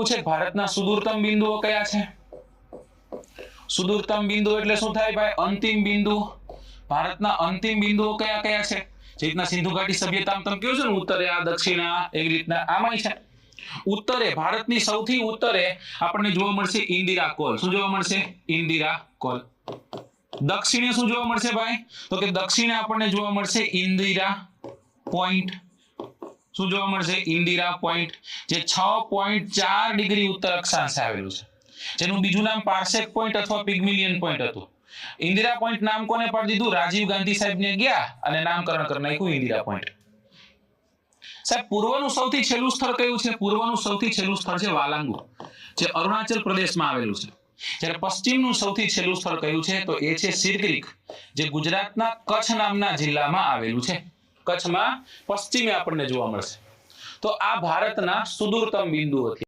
છે ભારતના સુદૂરતમ બિંદુઓ કયા છે? સુદૂરતમ બિંદુ એટલે શું થાય ભાઈ? અંતિમ બિંદુ. ભારતના અંતિમ બિંદુઓ કયા કયા છે? જે રીતના સિંધુ ઘાટી સભ્યતામાં તમે કહો છો ને ઉત્તરે આ દક્ષિણે આ, એવી રીતના આમાંય છે. ઉત્તરે ભારતની સૌથી ઉત્તરે આપણને જોવા મળશે ઇન્દિરા કોલ. શું જોવા મળશે? ઇન્દિરા કોલ. દક્ષિણે શું જોવા મળશે ભાઈ? તો કે દક્ષિણે આપણને જોવા મળશે ઇન્દિરા પોઈન્ટ. શું જોવા મળશે? ઇન્દિરા પોઈન્ટ, જે 6.4 ડિગ્રી ઉત્તર અક્ષાંશે આવેલું છે, જેનું બીજું નામ પાર્સેક પોઈન્ટ અથવા પિગ્મેલિયન પોઈન્ટ હતું. ઇન્દિરા પોઈન્ટ નામ કોને પાડી દીધું? રાજીવ ગાંધી સાહેબ ને ગયા અને નામકરણ કરી નાખ્યું ઇન્દિરા પોઈન્ટ. સાહેબ પૂર્વનું સૌથી છેલ્લું સ્થળ કયું છે? પૂર્વનું સૌથી છેલ્લું સ્થળ છે વાલાંગુ, જે અરુણાચલ પ્રદેશમાં આવેલું છે. જ્યારે પશ્ચિમનું સૌથી છેલ્લું સ્થળ કયું છે? તો એ છે સિરક્રીક, જે ગુજરાતના કચ્છ નામના જિલ્લામાં આવેલું છે. કચ્છમાં પશ્ચિમે આપણને જોવા મળશે. તો આ ભારતના સુદૂરતમ બિંદુઓ